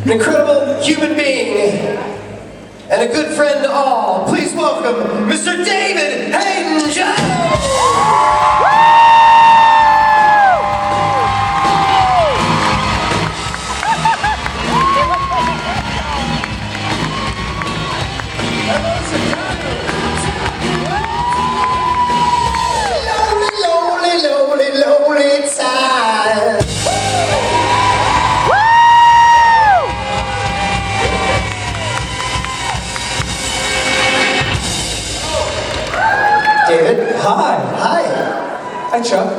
an incredible human being, and a good friend to all. Please welcome Mr. David Haydn-Jones! David? Hi. Hi. Hi, Chuck.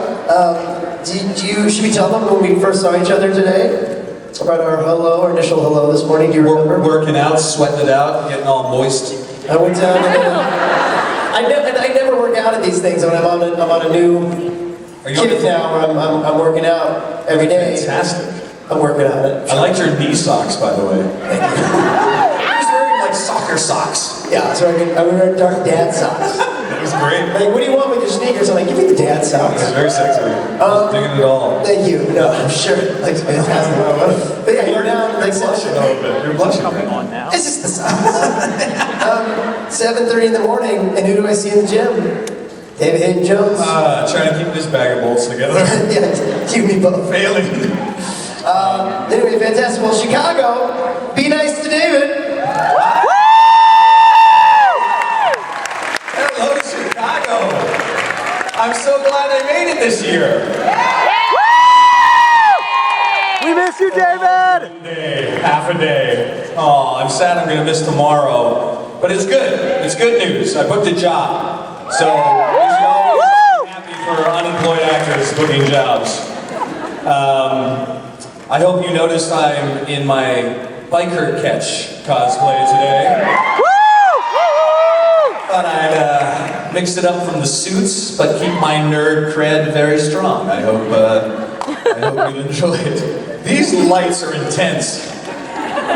Should we tell them when we first saw each other today? About our initial hello this morning, do you remember? Working out, sweating it out, getting all moist. I went down I never work out at these things when I'm on a new kid now where I'm working out every day. Fantastic. I'm working on it. I liked your knee socks, by the way. Thank you. He was wearing like soccer socks. Yeah, so I'm wearing dark dad socks. That was great. Like, what do you want with your sneakers? I'm like, give me the dad socks. It's very sexy. Digging it all. Thank you. No, I'm sure. Like, fantastic. But yeah, you're down. Like, blushing a little bit. You're blushing. Coming on now. It's just the socks. 7:30 in the morning, and who do I see in the gym? David Haydn-Jones. Trying to keep this bag of bolts together. Yeah, you me both. Failing. Anyway, fantastic. Well, Chicago, be nice to David. Hello, Chicago. I'm so glad I made it this year. We miss you, David! Half a day. Oh, I'm sad I'm going to miss tomorrow. But it's good. It's good news. I booked a job. So, we should always be happy for unemployed actors booking jobs. I hope you noticed I'm in my biker Ketch cosplay today. Thought I'd mix it up from the suits, but keep my nerd cred very strong. I hope you enjoy it. These lights are intense.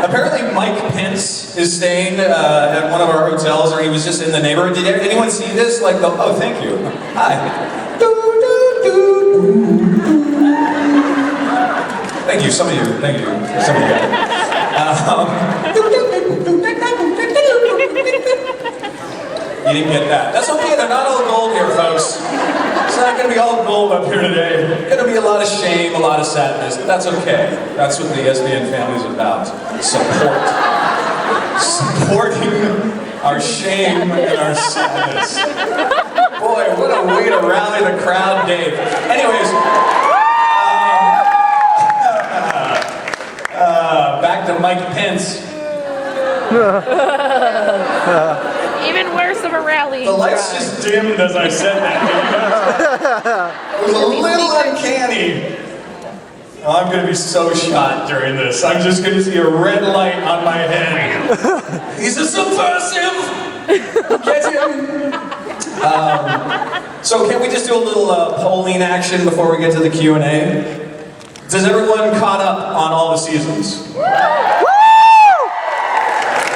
Apparently Mike Pence is staying at one of our hotels, or he was just in the neighborhood. Did anyone see this? Like, oh, thank you. Hi. Thank you, some of you. Thank you. Some of you got it. You didn't get that. That's okay, they're not all gold here, folks. It's not going to be all gold up here today. Going to be a lot of shame, a lot of sadness, but that's okay. That's what the SBN family is about. Support. Supporting our shame and our sadness. Boy, what a way to rally the crowd, Dave. Anyways, back to Mike Pence. Even worse of a rally. The lights just dimmed as I said that. It was a little uncanny. Oh, I'm going to be so shot during this. I'm just going to see a red light on my head. He's a subversive! Get him! So can we just do a little polling action before we get to the Q&A? Does everyone caught up on all the seasons?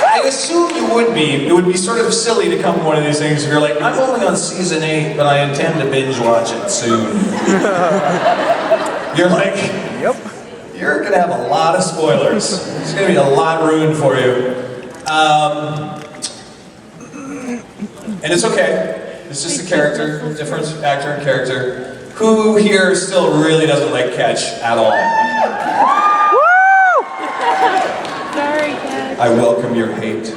I assume you would be. It would be sort of silly to come to one of these things if you're like, I'm only on season 8, but I intend to binge watch it soon. You're like, yep. You're gonna have a lot of spoilers. There's gonna be a lot ruined for you. And it's okay. It's just a character, different actor and character. Who here still really doesn't like Ketch at all? Sorry, Ketch. I welcome your hate.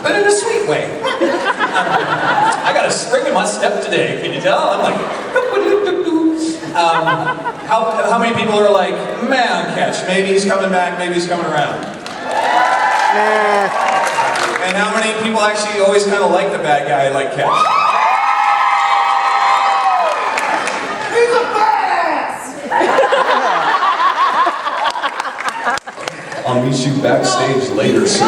But in a sweet way. I got a spring in my step today, can you tell? I'm like, how many people are like, man, Ketch, maybe he's coming back, maybe he's coming around? And how many people actually always kind of like the bad guy like Ketch? He's a badass! I'll meet you backstage later, sir.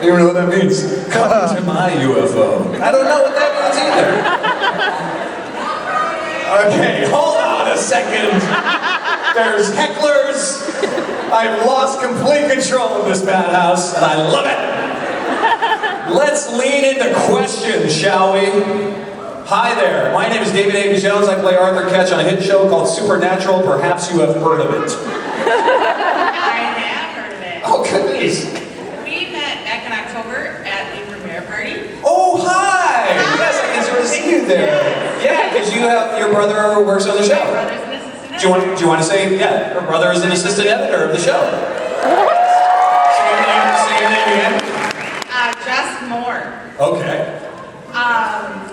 You don't know what that means? Come to my UFO. I don't know what that means either. Okay, hold on a second. There's hecklers. I've lost complete control of this bad house, and I love it. Let's lean into questions, shall we? Hi there, my name is David Haydn-Jones. I play Arthur Ketch on a hit show called Supernatural. Perhaps you have heard of it. I have heard of it. Oh, goodness. We met back in October at the premiere party. Oh, hi! Yes, I can sort of see you there. Yeah, because you have your brother works on the show. My brother's an assistant Do editor. you want to say, yeah, her brother is an assistant editor of the show. Say your name again. Just more. Okay.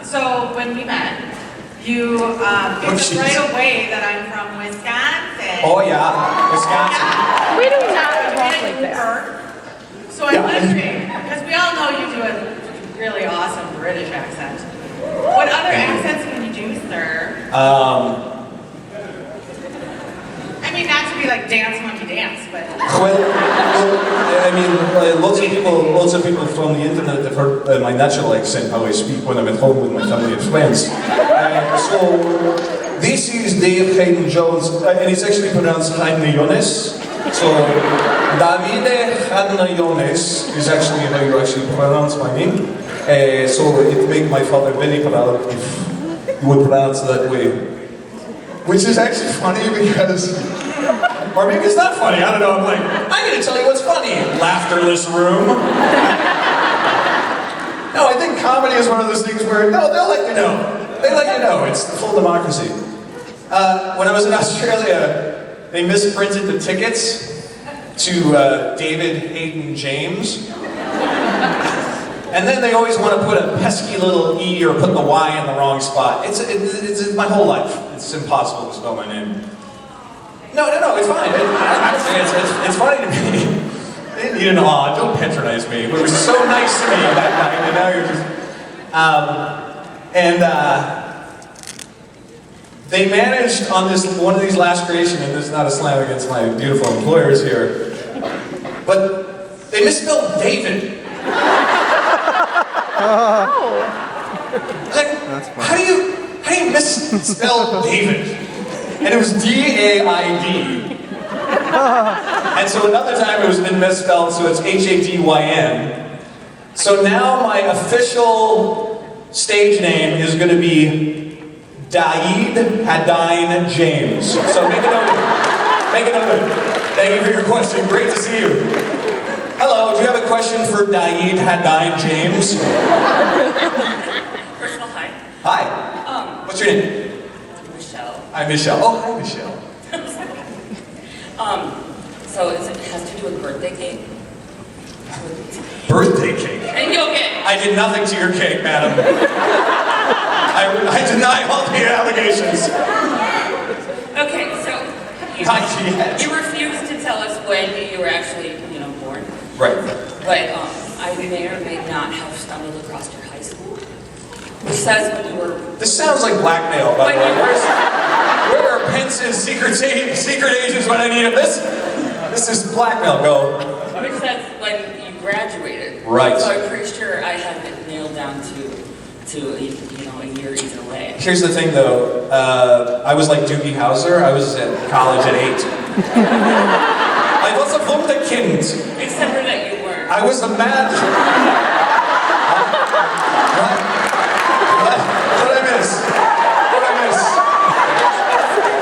So when we met, you picked up right away that I'm from Wisconsin. Oh, yeah, Wisconsin. We do not talk like that. So I'm wondering, because we all know you do a really awesome British accent. What other accents can you do, sir? I mean, not to be like dance monkey dance, but Well, I mean, lots of people from the internet have heard my natural accent, how I speak when I'm at home with my family and friends. So, this is David Haydn-Jones, and it's actually pronounced Haydn-Jones. So, David Haydn-Jones is actually how you actually pronounce my name. So, it makes my father very proud if you would pronounce it that way. Which is actually funny because, or maybe it's not funny, I don't know, I'm like, I'm gonna tell you what's funny. Laughterless room. No, I think comedy is one of those things where, no, they'll let you know. They let you know, it's full democracy. When I was in Australia, they misprinted the tickets to David Haydn-James. And then they always want to put a pesky little E or put the Y in the wrong spot. It's my whole life. It's impossible to spell my name. No, it's fine. Honestly, it's funny to me. You know, don't patronize me. It was so nice to me that night, and now you're just... they managed on one of these last creations, and this is not a slam against my beautiful employers here, but they misspelled David. Like, how do you misspell David? And it was D-A-I-D. And so another time it was been misspelled, so it's H-A-D-Y-N. So now my official stage name is going to be David Haydn-James. So make a note of it. Make a note of it. Thank you for your question. Great to see you. Hello, do you have a question for David Haydn-James? First of all, hi. Hi. What's your name? Michelle. I'm Michelle. Oh, hi, Michelle. So it has to do with birthday cake? Birthday cake? And you okay? I did nothing to your cake, madam. I deny all the allegations. Okay, so Not yet. you refused to tell us when you were actually, born. Right. But I may or may not have stumbled across your high school, which says when you were... This sounds like blackmail, by the way. Where are Pence's secret agents when I need them? This is blackmail. Go. Which says when you graduated. Right. So I'm pretty sure I have it nailed down to a year either way. Here's the thing, though. I was like Doogie Howser. I was at college at 8. I was a Wunderkind. Except for that you weren't. I was a mad... What? What did I miss?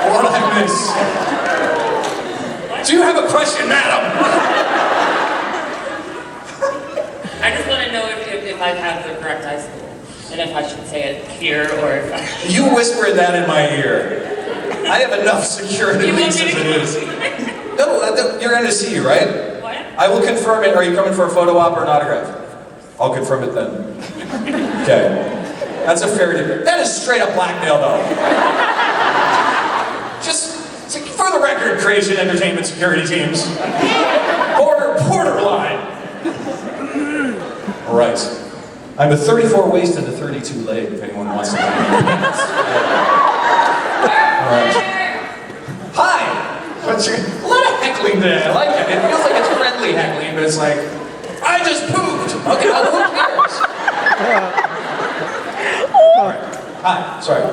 What did I miss? Do you have a question, madam? I just want to know if I have the correct high school. And if I should say it here or if I... You whispered that in my ear. I have enough security You want links me as to it is. No, you're going to see you, right? What? I will confirm it. Are you coming for a photo op or an autograph? I'll confirm it then. Okay. That's a fair deal. That is straight up blackmail, though. Just for the record, Creation Entertainment Security Teams. Borderline. All right. I'm a 34 waist and a 32 leg, if anyone wants to know. All right. Hi! What's your... A lot of heckling today. I like it. It feels like it's friendly heckling, but it's like, I just pooped! Okay, well, who cares? All right. Hi, sorry.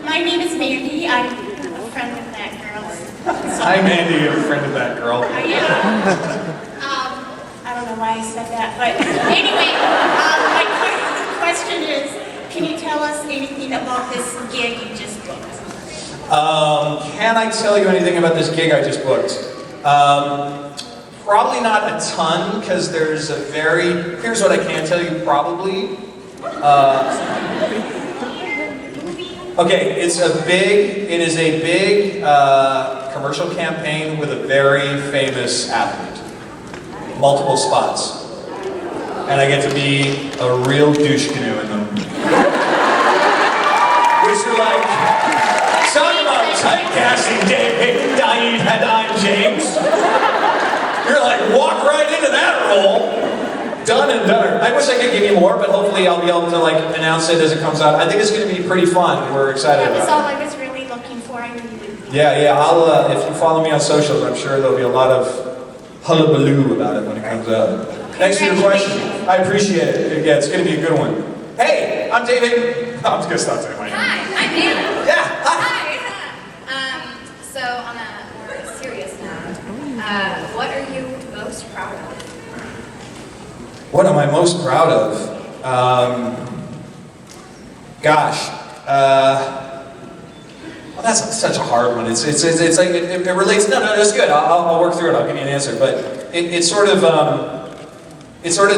My name is Mandy. I'm a friend of that girl's. Hi, Mandy, you're a friend of that girl. I don't know why why I said that, but anyway, my question is, can you tell us anything about this gig you just booked? Can I tell you anything about this gig I just booked? Probably not a ton, because there's here's what I can tell you probably. Okay, it is a big commercial campaign with a very famous athlete. Multiple spots. And I get to be a real douche canoe in them. Which are like, talk about typecasting, David Haydn-Jones. You're like, walk right into that role. Done and done. I wish I could give you more, but hopefully I'll be able to like announce it as it comes out. I think it's going to be pretty fun. We're excited about it. That's all I was really looking for. I knew you would. Yeah. I'll if you follow me on socials, I'm sure there'll be a lot of hullabaloo about it when it comes out. Thanks for your question. I appreciate it. Yeah, it's going to be a good one. Hey, I'm David. I'm just going to stop saying my name. Hi, I'm Anna. Yeah. Hi. Hi. So on a more serious note, what are you most proud of? What am I most proud of? Well, that's such a hard one. It's like it relates. No, that's good. I'll work through it. I'll give you an answer. But it sort of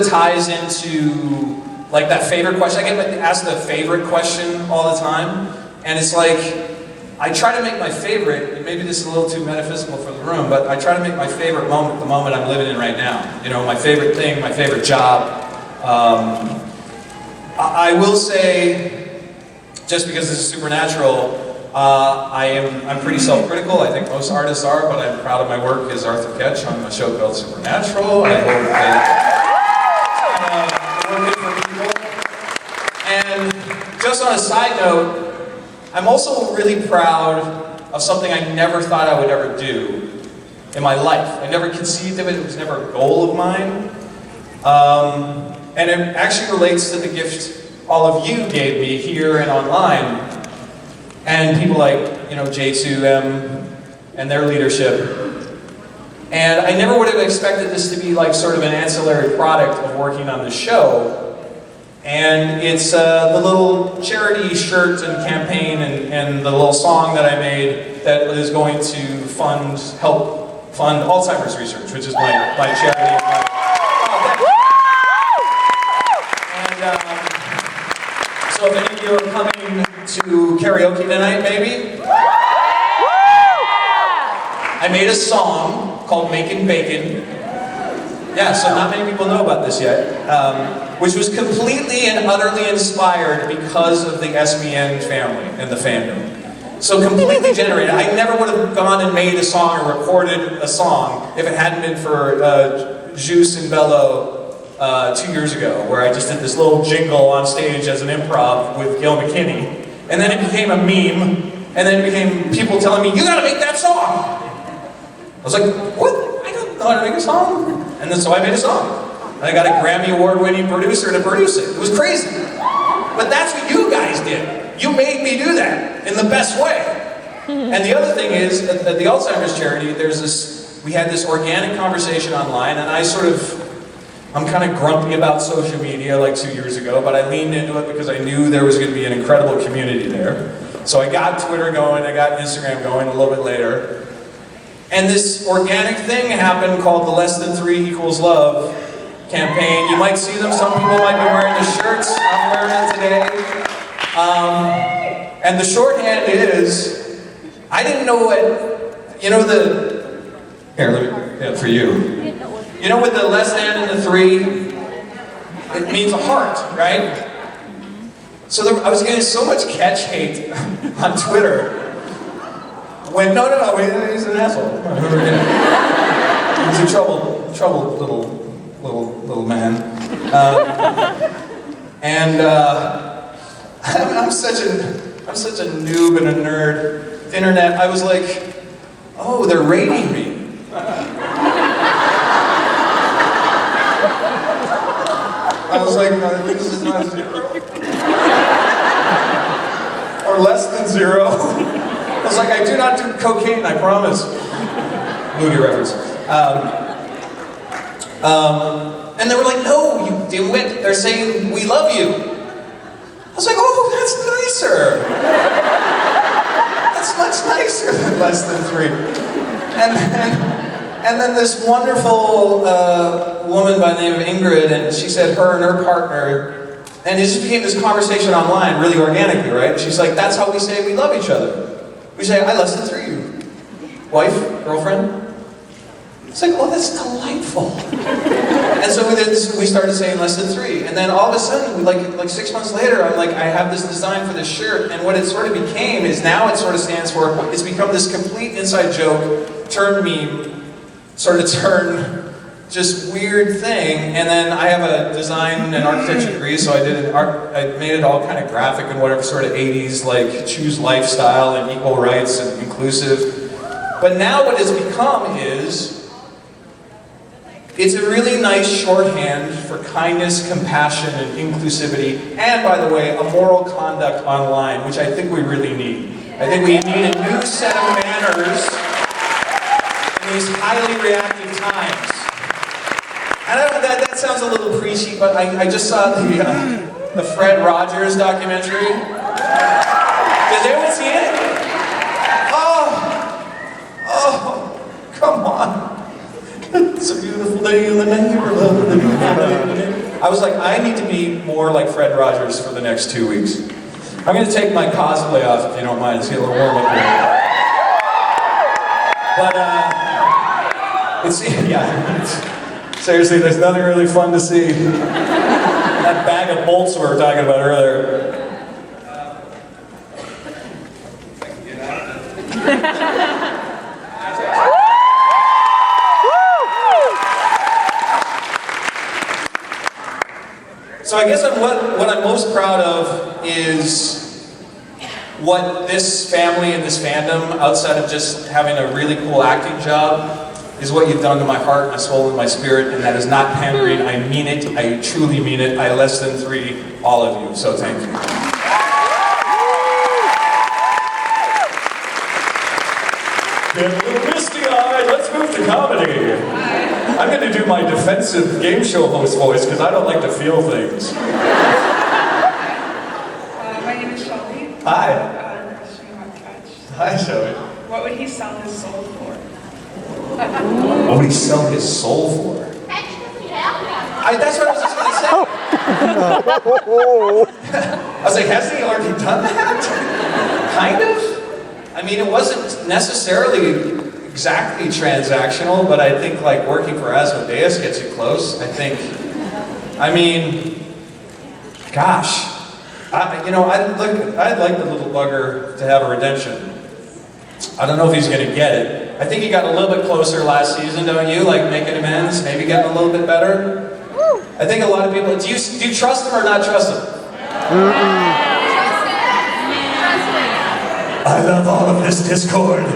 ties into like that favorite question. I get asked the favorite question all the time, and it's like I try to make my favorite. And maybe this is a little too metaphysical for the room, but I try to make my favorite moment the moment I'm living in right now. You know, my favorite thing, my favorite job. I will say, just because this is supernatural, I'm pretty self-critical. I think most artists are, but I'm proud of my work as Arthur Ketch on a show called Supernatural. I hope that work good for people. And just on a side note, I'm also really proud of something I never thought I would ever do in my life. I never conceived of it. It was never a goal of mine. And it actually relates to the gift all of you gave me here and online. And people like, J2M and their leadership. And I never would have expected this to be like sort of an ancillary product of working on the show. And it's the little charity shirt and campaign and the little song that I made that is going to help fund Alzheimer's research, which is my charity. So if any of you are coming to karaoke tonight, maybe? I made a song called Makin' Bacon. Yeah, so not many people know about this yet. Which was completely and utterly inspired because of the SBN family and the fandom. So completely generated. I never would have gone and made a song or recorded a song if it hadn't been for Juice and Bello 2 years ago, where I just did this little jingle on stage as an improv with Gil McKinney. And then it became a meme, and then it became people telling me, you gotta make that song! I was like, what? I don't know how to make a song. And then so I made a song. And I got a Grammy Award-winning producer to produce it. It was crazy. But that's what you guys did. You made me do that in the best way. And the other thing is, at the Alzheimer's charity, we had this organic conversation online, and I'm kind of grumpy about social media like 2 years ago, but I leaned into it because I knew there was going to be an incredible community there. So I got Twitter going, I got Instagram going a little bit later. And this organic thing happened called the Less Than 3 Equals Love campaign. You might see them, some people might be wearing the shirts, I'm wearing it today. And the shorthand is, I didn't know what, for you. You know with the less than and the 3, it means a heart, right? So I was getting so much Ketch hate on Twitter. When, no, he's an asshole. He's a troubled little man. I'm such a noob and a nerd. The internet, I was like, oh, they're rating me. I was like, no, this is not 0. Or less than 0. I was like, I do not do cocaine, I promise. Movie reference. And they were like, no, you dimwit, they're saying, we love you. I was like, oh, that's nicer. That's much nicer than less than 3. And then this wonderful woman by the name of Ingrid, and she said her and her partner, and it just became this conversation online really organically, right? She's like, that's how we say we love each other. We say, I less than 3. Wife, girlfriend. It's like, oh, that's delightful. And so we started saying less than 3. And then all of a sudden, like 6 months later, I'm like, I have this design for this shirt. And what it sort of became is now it sort of stands for, it's become this complete inside joke, turn meme, sort of turn just weird thing. And then I have a design and architecture degree, so I made it all kind of graphic and whatever sort of 80s, like choose lifestyle and equal rights and inclusive. But now what it's become is, it's a really nice shorthand for kindness, compassion, and inclusivity, and by the way, a moral conduct online, which I think we really need. I think we need a new set of manners in these highly reactive times. I don't know, that sounds a little preachy, but I just saw the Fred Rogers documentary. Did anyone see it? Oh, come on. It's a beautiful day in the neighborhood. I was like, I need to be more like Fred Rogers for the next 2 weeks. I'm going to take my cosplay off, if you don't mind. It's getting a little warm up here. But, seriously, there's nothing really fun to see. That bag of bolts we were talking about earlier. So I guess what I'm most proud of is what this family and this fandom, outside of just having a really cool acting job, is what you've done to my heart, my soul, and my spirit, and that is not pandering. I mean it. I truly mean it. I less than 3, all of you. So thank you. Get a little misty-eyed. Let's move to comedy. I'm going to do my defensive game show host voice because I don't like to feel things. My name is Shelby. Hi. Ketch. Hi, Shelby. What would he sell his soul for? What would he sell his soul for? That's what I was just going to say. I was like, hasn't he already done that? Kind of. I mean, it wasn't necessarily exactly transactional, but I think like working for Asmodeus gets you close. I mean, gosh, I'd like the little bugger to have a redemption. I don't know if he's going to get it. I think he got a little bit closer last season, don't you? Like making amends, maybe getting a little bit better. I think a lot of people. Do you trust him or not trust him? I love all of this discord.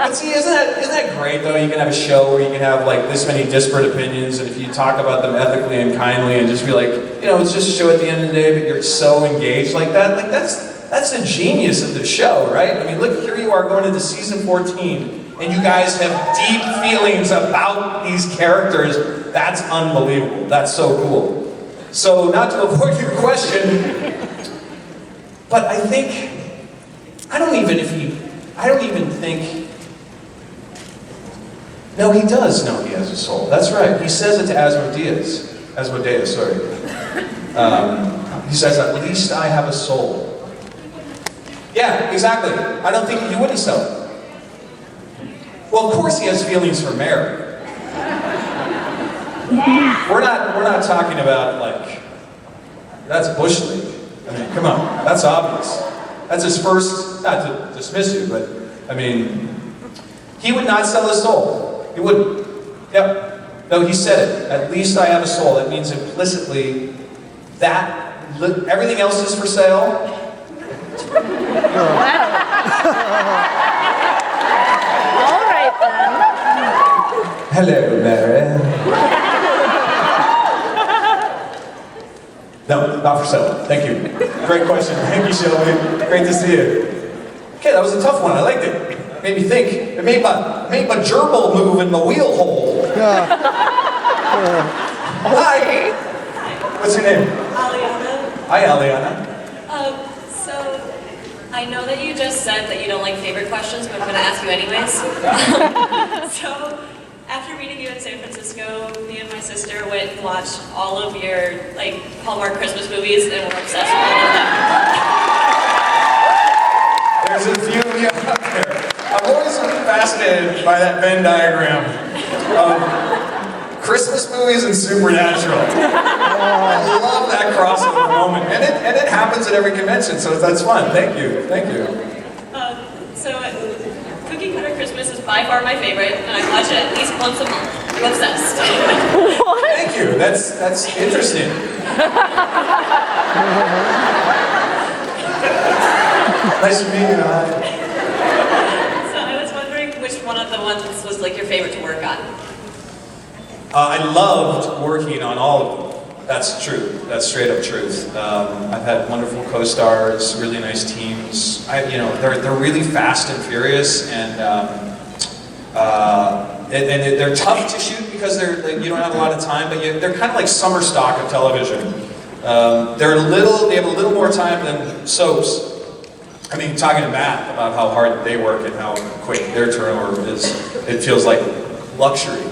But see, isn't that great though? You can have a show where you can have like this many disparate opinions, and if you talk about them ethically and kindly, and just be like, it's just a show at the end of the day, but you're so engaged like that. Like that's the genius of the show, right? I mean, look, here you are going into season 14, and you guys have deep feelings about these characters. That's unbelievable. That's so cool. So, not to avoid your question, but I don't even think. No, he does know he has a soul. That's right. He says it to Asmodeus, sorry. He says, at least I have a soul. Yeah, exactly. I don't think he wouldn't sell it. Well, of course he has feelings for Mary. We're not talking about like, that's Bush League. I mean, come on, that's obvious. That's his first, not to dismiss you, but I mean, he would not sell his soul. He wouldn't. Yep. No, he said it. At least I have a soul. That means implicitly that everything else is for sale. All right then. Hello, Mary. No, not for sale. Thank you. Great question. Thank you, Shelby. Great to see you. Okay, that was a tough one. I liked it. Made me think. It made my gerbil move in the wheel hole. Hi. What's your name? Aliana. Hi, Aliana. So, I know that you just said that you don't like favorite questions, but I'm going to ask you anyways. So, after meeting you in San Francisco, me and my sister went and watched all of your Hallmark Christmas movies, and we're obsessed with all of them. There's a few of you out there. I'm always fascinated by that Venn diagram of Christmas movies and Supernatural. I love that crossover moment, and it happens at every convention, so that's fun. Thank you. So, Cookie Cutter Christmas is by far my favorite, and I watch it at least once a month. I'm obsessed. Thank you. That's interesting. Nice to meet you. So I was wondering which one of the ones was your favorite to work on. I loved working on all of them. That's true. That's straight up truth. I've had wonderful co-stars, really nice teams. They're really fast and furious, and they're tough to shoot because you don't have a lot of time. But they're kind of like summer stock of television. They have a little more time than soaps. I mean, talking to Matt about how hard they work and how quick their turnover is, it feels like luxury.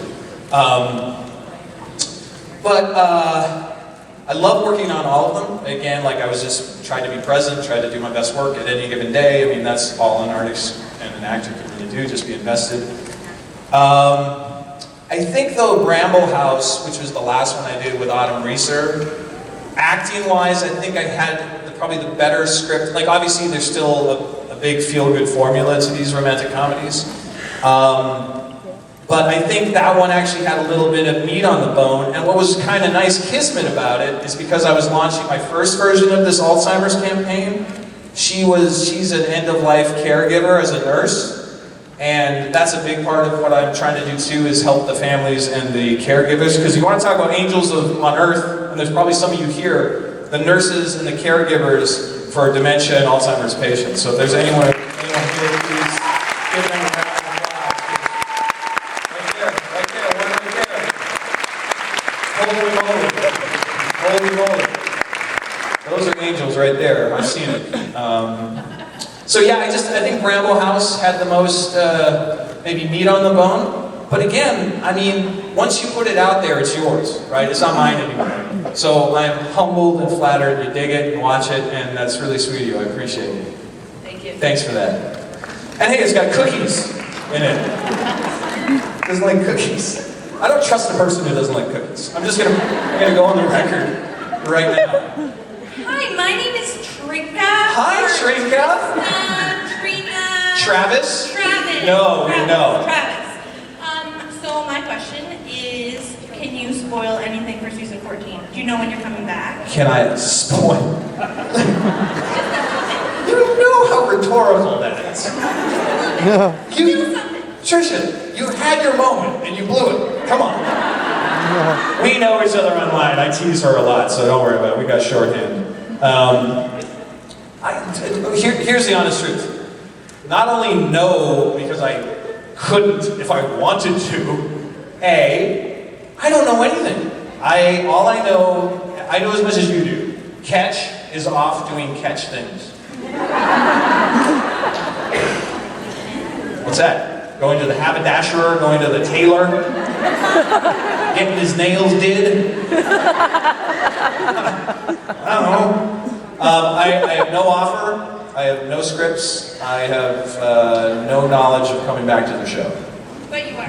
But I love working on all of them. Again, I was just trying to be present, trying to do my best work at any given day. I mean, that's all an artist and an actor can really do, just be invested. I think, though, Bramble House, which was the last one I did with Autumn Reeser, acting-wise, I think I had probably the better script. Obviously, there's still a big feel-good formula to these romantic comedies. But I think that one actually had a little bit of meat on the bone. And what was kind of nice kismet about it is because I was launching my first version of this Alzheimer's campaign, she's an end-of-life caregiver as a nurse. And that's a big part of what I'm trying to do too, is help the families and the caregivers. Because you want to talk about angels on earth, and there's probably some of you here, the nurses and the caregivers for dementia and Alzheimer's patients. So if there's anyone here, please give them a round of applause. Right there, one right there. Holy moly. Those are angels right there. I've seen it. So yeah, I think Bramble House had the most maybe meat on the bone. But again, I mean, once you put it out there, it's yours, right? It's not mine anymore. So I'm humbled and flattered you dig it and watch it, and that's really sweet of you. I appreciate it. Thank you. Thanks for that. And hey, it's got cookies in it. Doesn't like cookies. I don't trust a person who doesn't like cookies. I'm gonna go on the record right now. Hi, my name is Trinka. Hi, Trinka. Trina. Travis? Travis. No. Travis. So my question is, can you spoil anything for season 14? Do you know when you're coming back? Can I spoil? You don't know how rhetorical that is. Trisha, you had your moment and you blew it. Come on. We know each other online. I tease her a lot, so don't worry about it. We got shorthand. Here's the honest truth. Not only no, because I couldn't if I wanted to. I don't know anything. I know as much as you do. Ketch is off doing Ketch things. What's that? Going to the haberdasher, going to the tailor, getting his nails did. I don't know. I have no offer. I have no scripts. I have no knowledge of coming back to the show. But you are.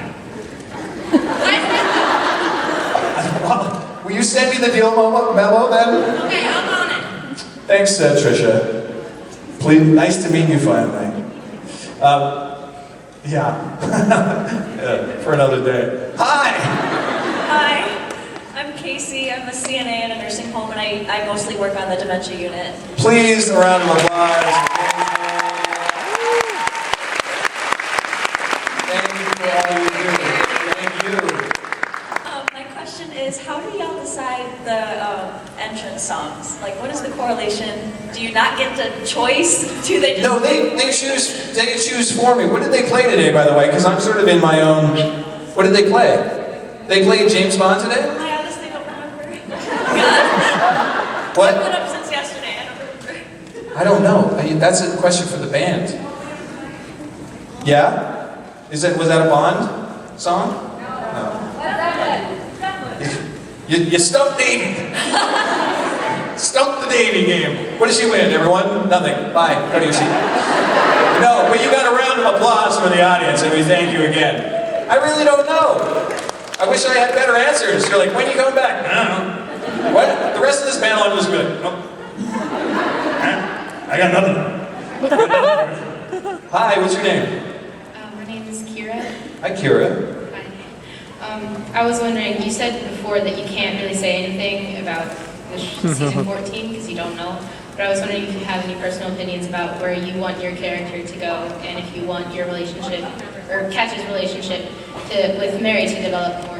Will you send me the deal memo then? Okay, I'm on it. Thanks, Trisha. Please, nice to meet you finally. Yeah. For another day. Hi! Hi, I'm Casey. I'm a CNA in a nursing home, and I mostly work on the dementia unit. Please, a round of applause. Thank you for all you do. Thank you. My question is, how do y'all decide the entrance songs? What is the correlation? Do you not get the choice? Do they just... No, they choose for me. What did they play today, by the way? Because I'm sort of in my own... What did they play? They played James Bond today? Oh my god, this thing I don't remember. God. What? I've been up since yesterday, I don't remember. I don't know. That's a question for the band. Yeah? Was that a Bond song? No. You stumped Davey. Stumped the Davey game. What did she win, everyone? Nothing. Bye. Go to your seat. No, but you got a round of applause for the audience, and we thank you again. I really don't know. I wish I had better answers. You're like, when are you coming back? I don't know. What? The rest of this panel, I'm just good. Oh. I got nothing. Hi, what's your name? My name is Kira. Hi, Kira. Hi. I was wondering, you said before that you can't really say anything about this season 14 because you don't know. But I was wondering if you have any personal opinions about where you want your character to go and if you want your relationship, or Ketch's relationship with Mary to develop more.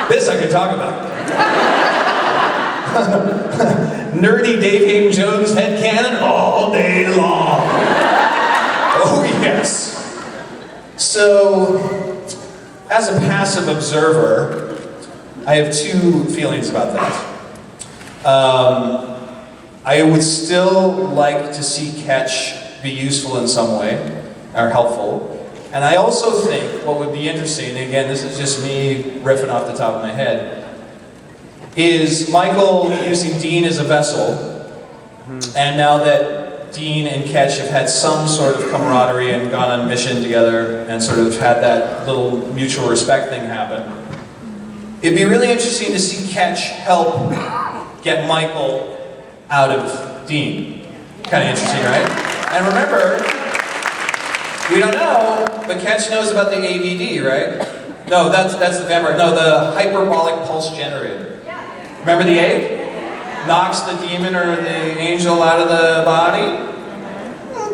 This I could talk about. Nerdy Dave Haydn-Jones headcanon all day long. Oh yes. So, as a passive observer, I have two feelings about that. I would still like to see Ketch be useful in some way, or helpful. And I also think what would be interesting, and again, this is just me riffing off the top of my head, is Michael using Dean as a vessel, and now that Dean and Ketch have had some sort of camaraderie and gone on mission together and sort of had that little mutual respect thing happen, it'd be really interesting to see Ketch help get Michael out of Dean. Kind of interesting, right? And remember, we don't know, but Ketch knows about the AVD, right? No, that's the vampire. No, the hyperbolic pulse generator. Remember the A? Knocks the demon or the angel out of the body.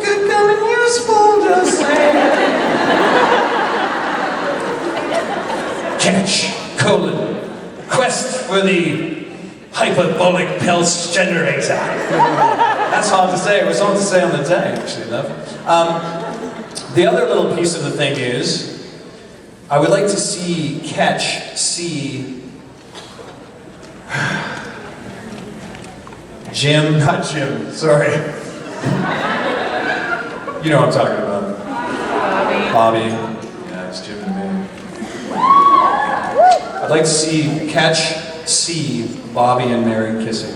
Good coming useful, just saying. Ketch, quest for the hyperbolic pulse generator. That's hard to say. It was hard to say on the day, actually enough. The other little piece of the thing is, I would like to see Ketch see Jim, not Jim, sorry. You know what I'm talking about. Bobby. Yeah, it's Jim and me. I'd like to see Ketch see Bobby and Mary kissing.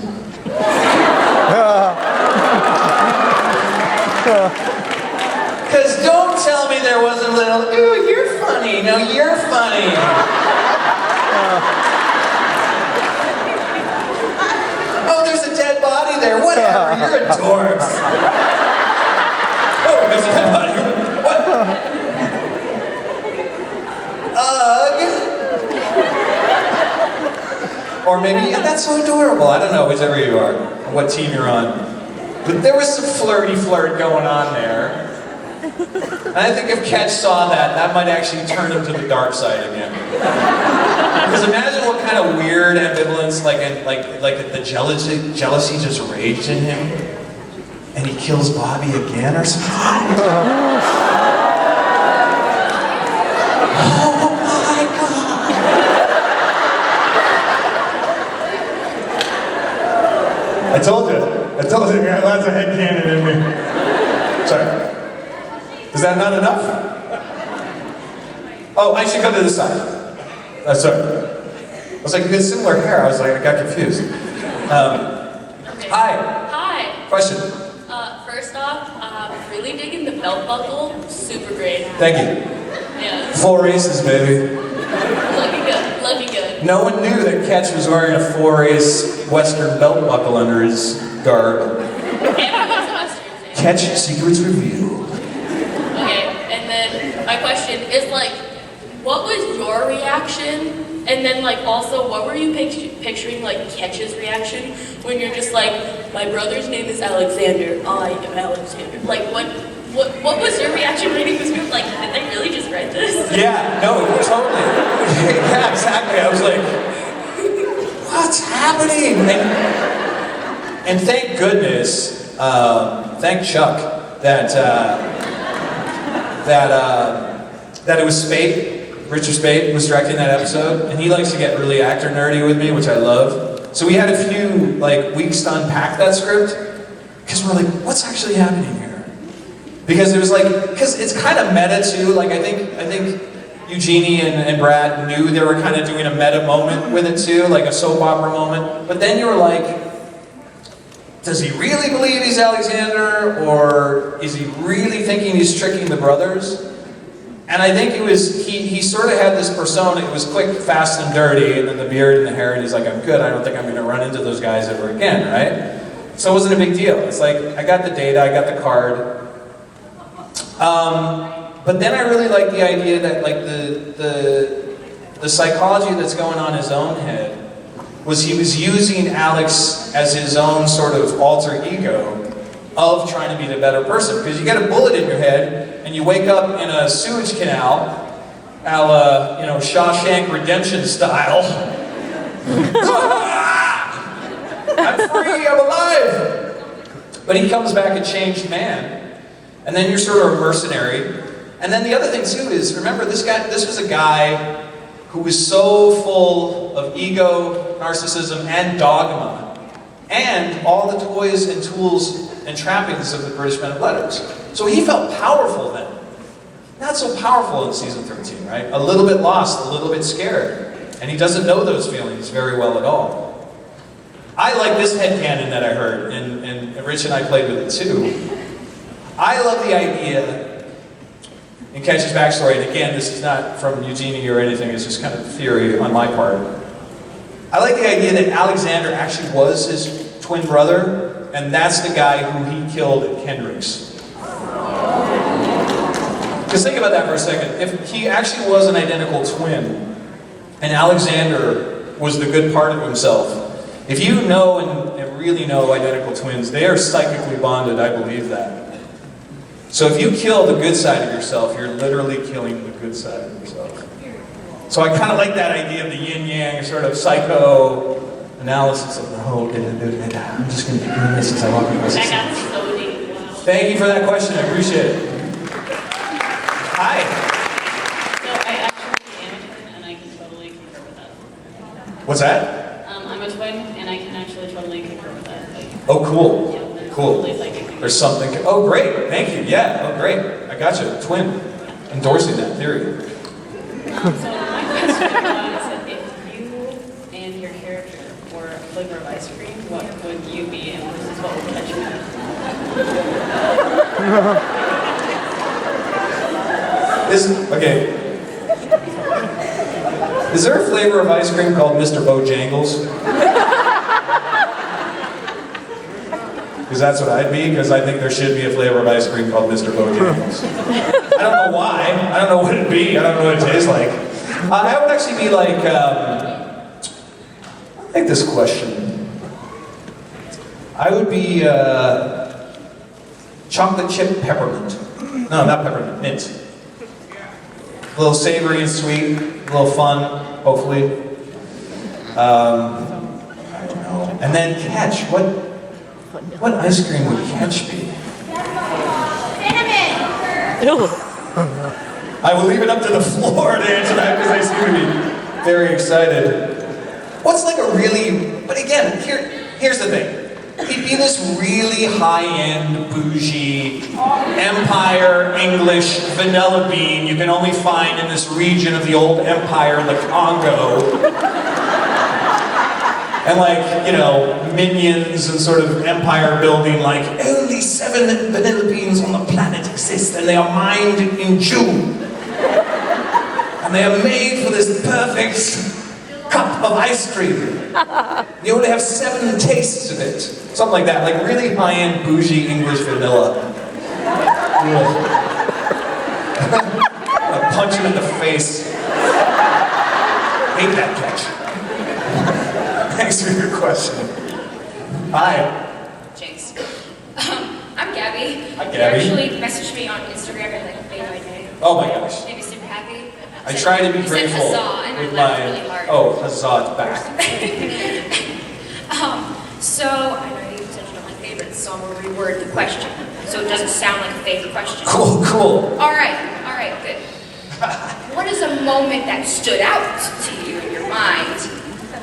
Because don't tell me there wasn't a little, ooh, you're funny, no, you're funny. Oh, there's a dead body there, whatever, you're a dork. Oh, there's a dead body. What? Or maybe, yeah, that's so adorable. I don't know, whichever you are, what team you're on. But there was some flirty flirt going on there. And I think if Ketch saw that, that might actually turn him to the dark side again. Because imagine what kind of weird ambivalence, like the jealousy just raged in him, and he kills Bobby again or something. Oh my God! I told you, yeah, lots of headcanon in me. Sorry. Is that not enough? Oh, I should go to the side. Sorry. I was like, you had similar hair. I was like, I got confused. Okay. Hi. Hi. Question. First off, really digging the belt buckle. Super great. Thank you. Yeah. 4 aces, baby. Looking good. Looking good. No one knew that Ketch was wearing a 4-ace Western belt buckle under his garb. Ketch secrets revealed. Okay, and then my question is like, what was your reaction? And then like also, what were you picturing like Ketch's reaction when you're just like, my brother's name is Alexander, I am Alexander. Like what was your reaction reading this script? Like, did they really just write this? Yeah, no, totally. Yeah, exactly. I was like, what's happening? And thank goodness, thank Chuck that it was Spade Richard Spade was directing that episode, and he likes to get really actor nerdy with me, which I love. So we had a few like weeks to unpack that script, because we're like, what's actually happening here? Because it was like, because it's kind of meta too. Like I think Eugenie and Brad knew they were kind of doing a meta moment with it too, like a soap opera moment. But then you were like, does he really believe he's Alexander, or is he really thinking he's tricking the brothers? And I think it was, he sort of had this persona. It was quick, fast, and dirty, and then the beard and the hair, and he's like, I'm good, I don't think I'm going to run into those guys ever again, right? So it wasn't a big deal. It's like, I got the data, I got the card. But then I really liked the idea that like the psychology that's going on in his own head was he was using Alex as his own sort of alter ego of trying to be the better person. Because you get a bullet in your head and you wake up in a sewage canal, a la, Shawshank Redemption style. I'm free, I'm alive! But he comes back a changed man. And then you're sort of a mercenary. And then the other thing too is, remember this was a guy who was so full of ego, narcissism, and dogma, and all the toys and tools and trappings of the British men of letters. So he felt powerful then. Not so powerful in season 13, right? A little bit lost, a little bit scared. And he doesn't know those feelings very well at all. I like this headcanon that I heard, and Rich and I played with it too. I love the idea in Ketch's backstory, and again, this is not from Eugenie or anything, it's just kind of theory on my part. I like the idea that Alexander actually was his twin brother, and that's the guy who he killed at Kendrick's. Just think about that for a second. If he actually was an identical twin, and Alexander was the good part of himself, if you know and really know identical twins, they are psychically bonded, I believe that. So if you kill the good side of yourself, you're literally killing the good side of yourself. So I kind of like that idea of the yin-yang sort of psycho-analysis of the whole, I'm just going to be doing this as I walk across the stage. That got so deep. Wow. Thank you for that question, I appreciate it. Hi. So I actually am a twin, and I can totally concur with that. What's that? I'm a twin, and I can actually totally concur with that. Like, Oh, cool. yeah, they're Cool. totally psychic. There's something. Oh, great. Thank you. Yeah. Oh, great. I got you. Twin. Endorsing that theory. So my question was, if you and your character were a flavor of ice cream, what would you be, and versus what would Ketch be? Okay. Is there a flavor of ice cream called Mr. Bojangles? Because that's what I'd be, because I think there should be a flavor of ice cream called Mr. Bojangles. I don't know why. I don't know what it'd be. I don't know what it tastes like. I would actually be like, I like this question. I would be chocolate chip peppermint. No, not peppermint, mint. A little savory and sweet, a little fun, hopefully. I don't know. And then Ketch, what ice cream would Ketch be? I will leave it up to the floor to answer that because they seem to be very excited. What's like a really, but again, here's the thing. He'd be this really high-end, bougie, Empire English vanilla bean you can only find in this region of the old empire in the Congo. And like, minions and sort of empire building, like, only 7 vanilla beans on the planet exist, and they are mined in June. And they are made for this perfect cup of ice cream. You only have 7 tastes of it. Something like that, like really high-end, bougie English vanilla. I'll punch him in the face. Hate that Ketch. Thanks for your question. Hi. Jinx. I'm Gabby. Hi, Gabby. You actually messaged me on Instagram and like made my day. Oh my gosh. Made me super happy. I try to be You said grateful huzzah, and I with laughed my. really hard. Oh, huzzah back. So I know you said you don't like favorites, so I'm gonna reword the question so it doesn't sound like a favorite question. Cool. All right, good. what is a moment that stood out to you in your mind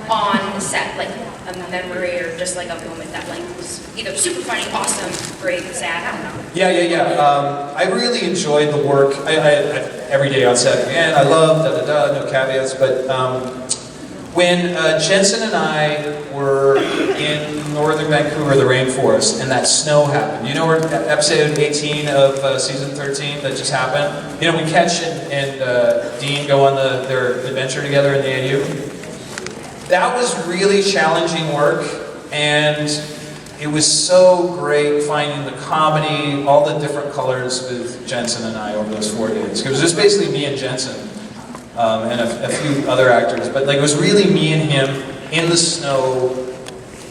on the set? Like a memory or just like a moment that like was either super funny, awesome, great, sad, I don't know. Yeah. I really enjoyed the work. I every day on set, man, I love no caveats, but when Jensen and I were in northern Vancouver, the rainforest, and that snow happened. You know where episode 18 of season 13 that just happened? You know, when Ketch and Dean go on their adventure together in the AU? That was really challenging work, and it was so great finding the comedy, all the different colors with Jensen and I over those 4 days. It was just basically me and Jensen. And a few other actors, but like it was really me and him in the snow,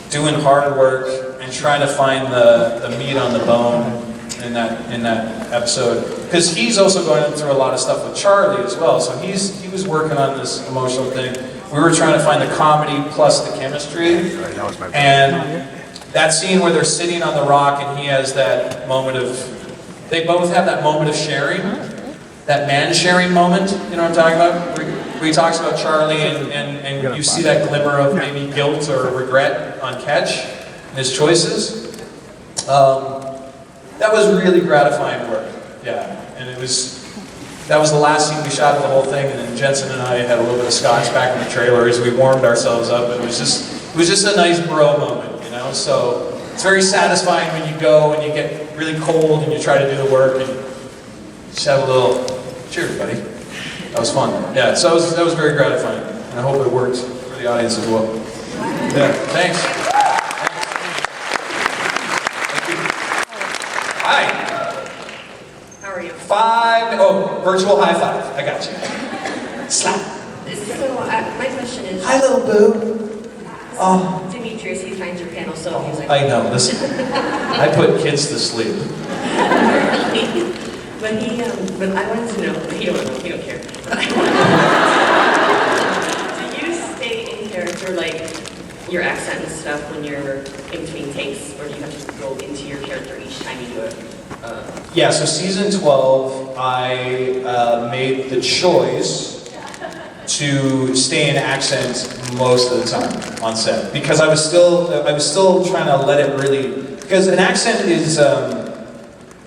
doing hard work and trying to find the meat on the bone in that episode. Because he's also going through a lot of stuff with Charlie as well, so he was working on this emotional thing. We were trying to find the comedy plus the chemistry, and that scene where they're sitting on the rock and he has that moment of, they both have that moment of sharing. That man-sharing moment, you know what I'm talking about? Where he talks about Charlie and you see that glimmer of maybe guilt or regret on Ketch and his choices. That was really gratifying work, yeah. And that was the last scene we shot of the whole thing, and then Jensen and I had a little bit of scotch back in the trailer as we warmed ourselves up. It was just a nice bro moment, you know? So it's very satisfying when you go and you get really cold and you try to do the work and just have a little, cheers, buddy. That was fun. Yeah, so that was very gratifying. And I hope it worked for the audience as well. Yeah, thanks. Thank you. Hi. How are you? Virtual high five. I got you. Slap. So, my question is... Hi, little boo. Oh. Demetrius, he finds your panel so amusing. I know, listen. I put kids to sleep. But I wanted to know, you don't care. But do you stay in character, like, your accent and stuff when you're in between takes, or do you have to go into your character each time you do it? Yeah, so season 12, I made the choice to stay in accent most of the time on set, because I was still trying to let it really, because an accent is,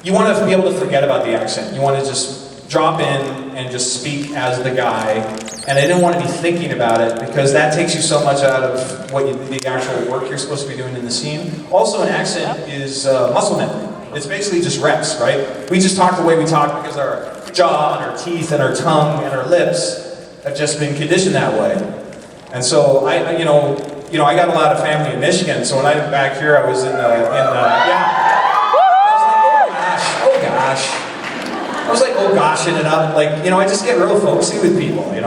you want to be able to forget about the accent. You want to just drop in and just speak as the guy. And I didn't want to be thinking about it because that takes you so much out of the actual work you're supposed to be doing in the scene. Also, an accent is muscle memory. It's basically just reps, right? We just talk the way we talk because our jaw and our teeth and our tongue and our lips have just been conditioned that way. And so I got a lot of family in Michigan. So when I was back here, I was I was like, oh goshing it up, like, I just get real folksy with people, and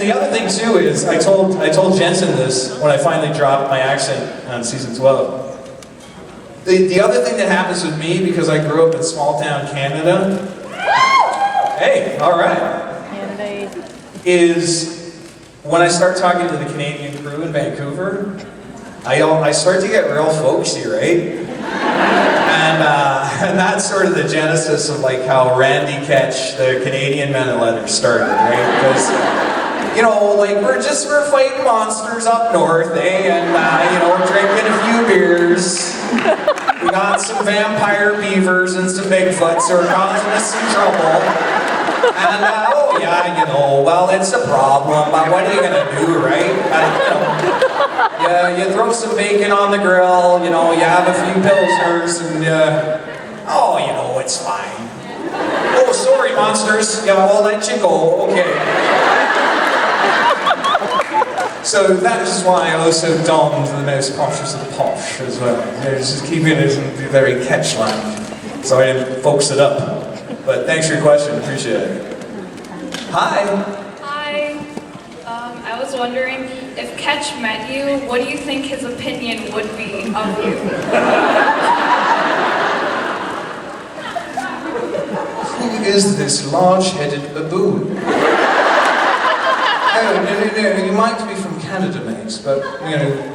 the other thing too is, I told Jensen this when I finally dropped my accent on season 12. The other thing that happens with me, because I grew up in small town Canada, hey, all right, is when I start talking to the Canadian crew in Vancouver, I start to get real folksy, right? And that's sort of the genesis of like how Randy Ketch, the Canadian Men in Leather, started, right? Because, we're fighting monsters up north, eh? And, we're drinking a few beers. We got some vampire beavers and some Bigfoots who are causing us some trouble. And, well, it's a problem, but what are you gonna do, right? You throw some bacon on the grill, you have a few pilsners, and it's fine. Oh, sorry, monsters. Yeah, I'll let you go. Okay. So that is why I also donned the most poshest of the posh as well. Just keeping it very Ketch-like, so I didn't focus it up. But thanks for your question. Appreciate it. Hi. Hi. I was wondering, if Ketch met you, what do you think his opinion would be of you? Who is this large-headed baboon? No, you might be from Canada, mate, but,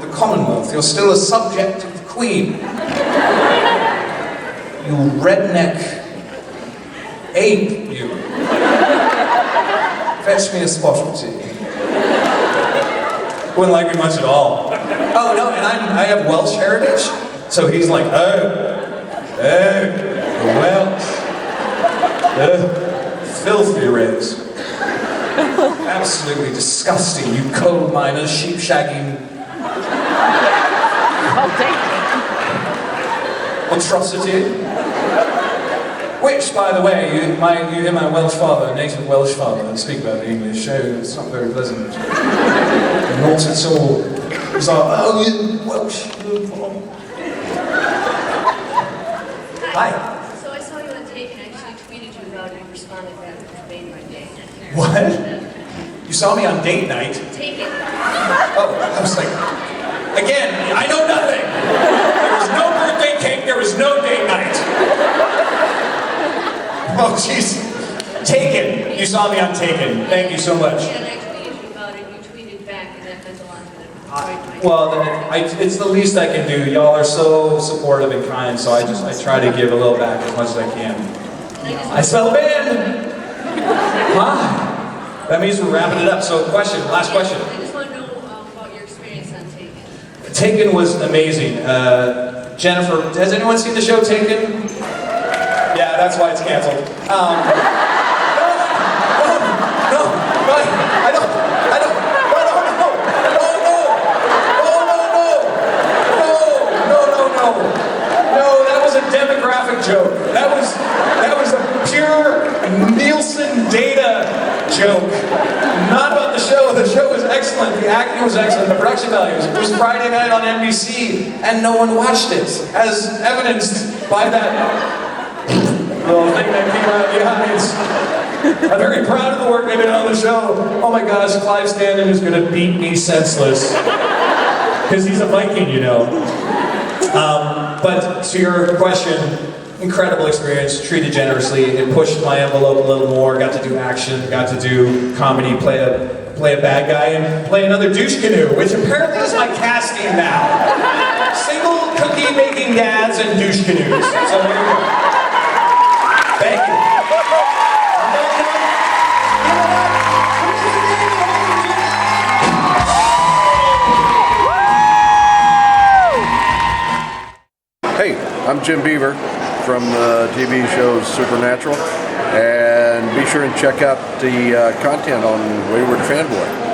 the Commonwealth, you're still a subject of the Queen. You redneck ape, you. Fetch me a specialty. Wouldn't like me much at all. Oh no, and I have Welsh heritage, so he's like, Welsh. Filthy race. Absolutely disgusting, you coal miners, sheep shagging atrocity. Which, by the way, you hear my Welsh father, native Welsh father, speak about the English, it's not very pleasant. Not at all. He's like, oh, you Welsh. Hi. So I saw you on tape and actually tweeted you about it and responded back, which made my day. What? You saw me on date night? Take it. Oh, I was like, again, I know nothing. There was no birthday cake, there was no date night. Oh, jeez. Taken. You saw me on Taken. Thank you so much. And I tweeted you about it, you tweeted back, and that meant a lot to them. Well, then it's the least I can do. Y'all are so supportive and kind, so I try to give a little back as much as I can. I smell a band! Huh? That means we're wrapping it up. So last question. I just want to know about your experience on Taken. Taken was amazing. Jennifer, has anyone seen the show Taken? Yeah, that's why it's canceled. No, that was a demographic joke. That was a pure Nielsen data joke. Not about the show. The show was excellent. The acting was excellent. The production values. It was Friday night on NBC, and no one watched it, as evidenced by that little thing that came out of the audience. I'm very proud of the work they did on the show. Oh my gosh, Clive Standen is going to beat me senseless. Because he's a Viking, you know. But to your question, incredible experience, treated generously. It pushed my envelope a little more, got to do action, got to do comedy, play a bad guy, and play another douche canoe, which apparently is my casting now. Single cookie-making dads and douche canoes. So there you go. Thank you. Hey, I'm Jim Beaver from the TV show Supernatural, and be sure and check out the content on Wayward Fanboy.